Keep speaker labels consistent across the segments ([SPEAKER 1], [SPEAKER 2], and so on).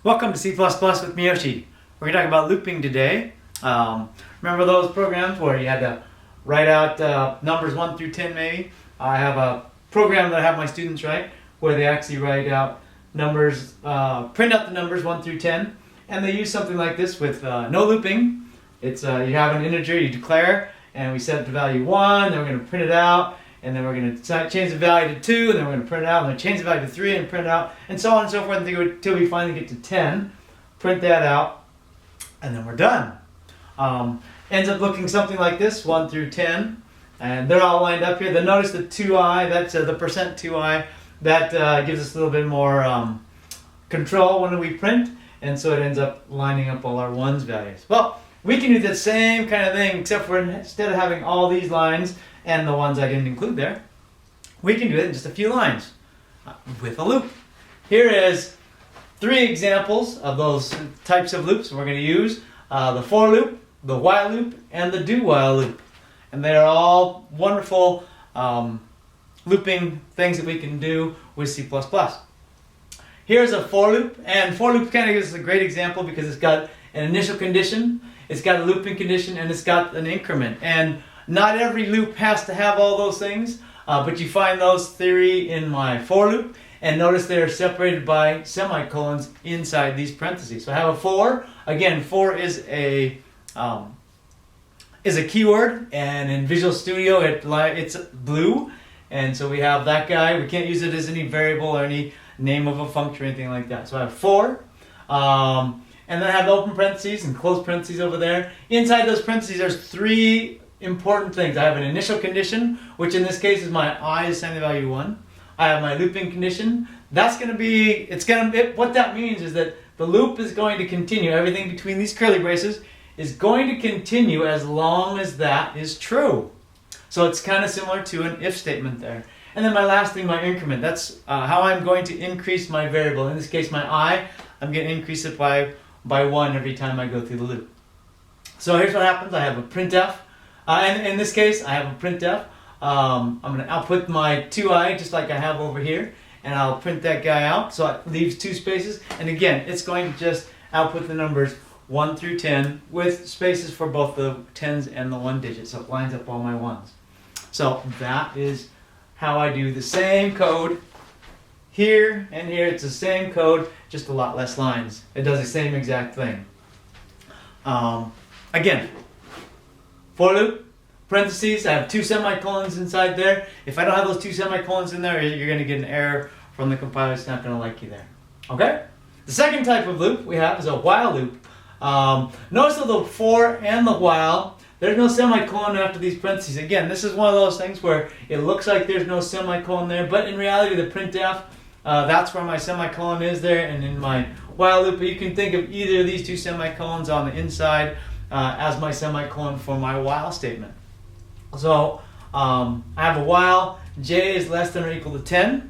[SPEAKER 1] Welcome to C++ with Miyoshi. We're going to talk about looping today. Remember those programs where you had to write out numbers 1 through 10 maybe? I have a program that I have my students write where they actually write out numbers, print out the numbers 1 through 10, and they use something like this with no looping. It's you have an integer, you declare, and we set it to value 1, then we're going to print it out, and then we're going to change the value to 2, and then we're going to print it out, and then change the value to 3 and print it out, and so on and so forth until we finally get to 10, print that out, and then we're done. Ends up looking something like this, 1 through 10, and they're all lined up here. Then notice the 2i, that's the percent 2i, that gives us a little bit more control when we print, and so it ends up lining up all our ones values. Well, we can do the same kind of thing, except for instead of having all these lines and the ones I didn't include there, we can do it in just a few lines with a loop. Here is 3 examples of those types of loops we're going to use. The for loop, the while loop, and the DoWhile loop. And they're all wonderful looping things that we can do with C++. Here's a for loop, and for loop kind of gives us a great example because it's got an initial condition, it's got a looping condition, and it's got an increment. And not every loop has to have all those things, but you find those theory in my for loop, and notice they're separated by semicolons inside these parentheses. So I have a for. Again, for is a keyword, and in Visual Studio it's blue, and so we have that guy. We can't use it as any variable or any name of a function or anything like that. So I have for, and then I have open parentheses and closed parentheses over there. Inside those parentheses there's 3 important things. I have an initial condition, which in this case is my I is assigned to value 1. I have my looping condition. That's going to be, what that means is that the loop is going to continue. Everything between these curly braces is going to continue as long as that is true. So it's kind of similar to an if statement there. And then my last thing, my increment. That's how I'm going to increase my variable. In this case, my I, I'm going to increase it by 1 every time I go through the loop. So here's what happens. I have a printf. And in this case, I have a printf. I'm going to output my 2i just like I have over here, and I'll print that guy out. So it leaves 2 spaces. And again, it's going to just output the numbers 1 through 10 with spaces for both the 10s and the 1 digit. So it lines up all my 1s. So that is how I do the same code here and here. It's the same code, just a lot less lines. It does the same exact thing. Again, for loop, parentheses, I have 2 semicolons inside there. If I don't have those 2 semicolons in there, you're going to get an error from the compiler. It's not going to like you there. Okay? The second type of loop we have is a while loop. Notice that the for and the while, there's no semicolon after these parentheses. Again, this is one of those things where it looks like there's no semicolon there, but in reality the printf, that's where my semicolon is there, and in my while loop, you can think of either of these 2 semicolons on the inside as my semicolon for my while statement. So I have a while, j is less than or equal to 10,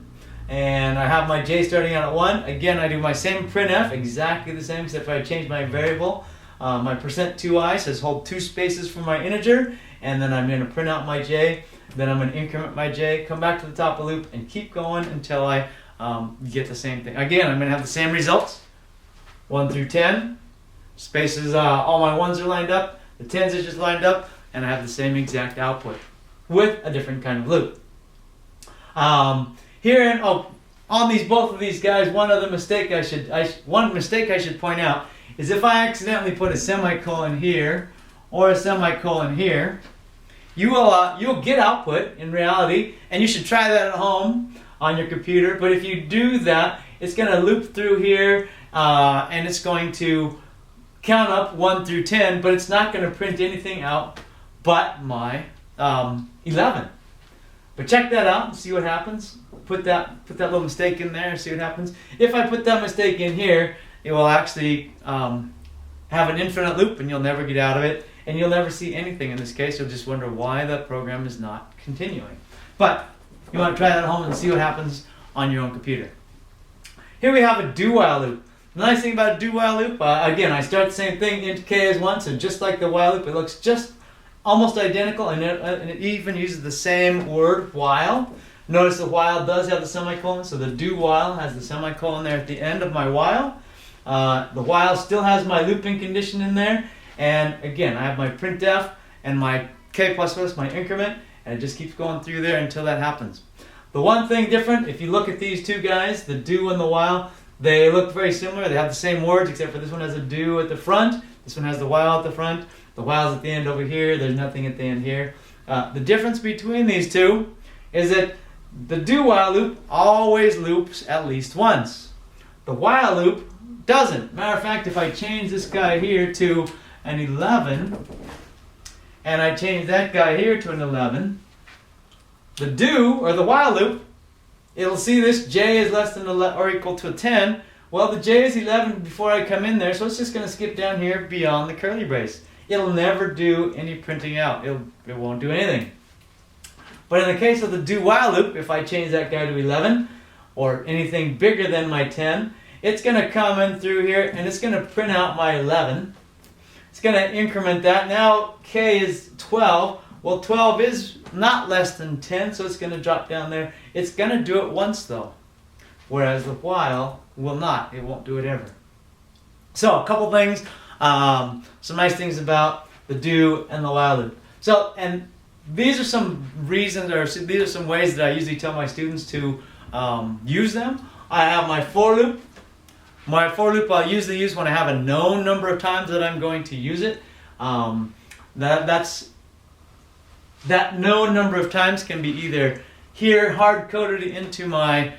[SPEAKER 1] and I have my j starting out at 1. Again, I do my same printf, exactly the same, except I change my variable. My percent 2i says hold 2 spaces for my integer, and then I'm going to print out my j, then I'm going to increment my j, come back to the top of the loop, and keep going until I get the same thing. Again, I'm going to have the same results, 1 through 10, spaces, all my 1s are lined up, the 10s are just lined up, and I have the same exact output with a different kind of loop. Here, on both of these guys, one mistake I should point out is if I accidentally put a semicolon here or a semicolon here, you'll get output in reality, and you should try that at home on your computer. But if you do that, it's going to loop through here, and it's going to count up 1 through 10, but it's not going to print anything out but my 11. But check that out and see what happens. Put that little mistake in there and see what happens. If I put that mistake in here, it will actually have an infinite loop, and you'll never get out of it, and you'll never see anything in this case. You'll just wonder why the program is not continuing. But you want to try that at home and see what happens on your own computer. Here we have a DoWhile loop. The nice thing about a DoWhile loop, again, I start the same thing, int k is 1, so just like the while loop, it looks just almost identical, and it even uses the same word, while. Notice the while does have the semicolon, so the DoWhile has the semicolon there at the end of my while. The while still has my looping condition in there, and again I have my printf and my k++, my increment, and it just keeps going through there until that happens. The one thing different, if you look at these two guys, the do and the while, they look very similar. They have the same words, except for this one has a do at the front, this one has the while at the front, the while's at the end over here, there's nothing at the end here. The difference between these two is that the do while loop always loops at least once. The while loop doesn't. Matter of fact, if I change this guy here to an 11, and I change that guy here to an 11, the do, or the while loop, it'll see this j is less than or equal to a 10. Well, the j is 11 before I come in there, so it's just going to skip down here beyond the curly brace. It'll never do any printing out. It won't do anything. But in the case of the do while loop, if I change that guy to 11, or anything bigger than my 10, it's going to come in through here, and it's going to print out my 11. It's going to increment that. Now k is 12. Well, 12 is not less than 10, so it's going to drop down there. It's going to do it once, though, whereas the while will not. It won't do it ever. So, a couple things, some nice things about the do and the while loop. So, and these are some reasons, or these are some ways that I usually tell my students to use them. I have my for loop. My for loop I'll usually use when I have a known number of times that I'm going to use it. That known number of times can be either here hard-coded into my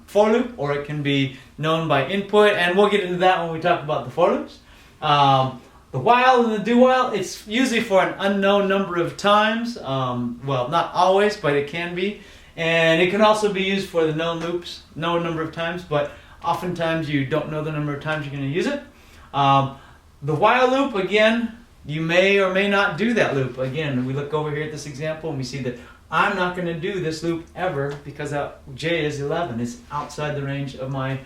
[SPEAKER 1] for loop, or it can be known by input, and we'll get into that when we talk about the for loops. The while and the do while, it's usually for an unknown number of times. Well, not always, but it can be. And it can also be used for the known loops, known number of times, but oftentimes you don't know the number of times you're going to use it. The while loop, again, you may or may not do that loop. Again, we look over here at this example and we see that I'm not going to do this loop ever because j is 11. It's outside the range of my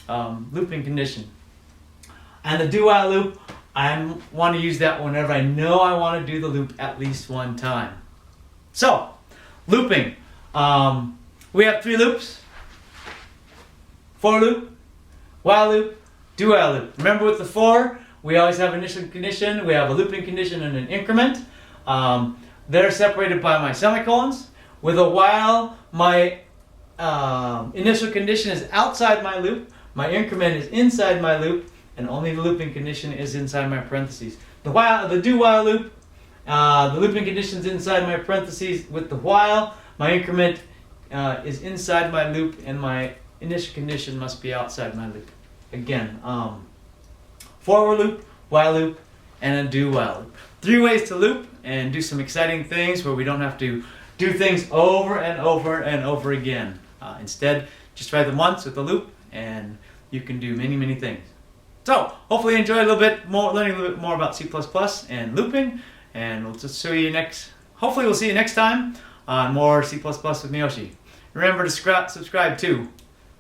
[SPEAKER 1] looping condition. And the do while loop, I want to use that whenever I know I want to do the loop at least one time. So, looping. We have 3 loops. For loop, while loop, do while loop. Remember with the for, we always have initial condition, we have a looping condition and an increment. They're separated by my semicolons. With a while, my initial condition is outside my loop, my increment is inside my loop, and only the looping condition is inside my parentheses. The do while loop, the looping condition is inside my parentheses. With the while, my increment is inside my loop, and my initial condition must be outside my loop. Again, for loop, while loop, and a do while loop. 3 ways to loop and do some exciting things where we don't have to do things over and over and over again. Instead, just try them once with the loop and you can do many, many things. So, hopefully you enjoyed learning a little bit more about C++ and looping, and we'll just show you hopefully we'll see you next time on more C++ with Miyoshi. Remember to subscribe too.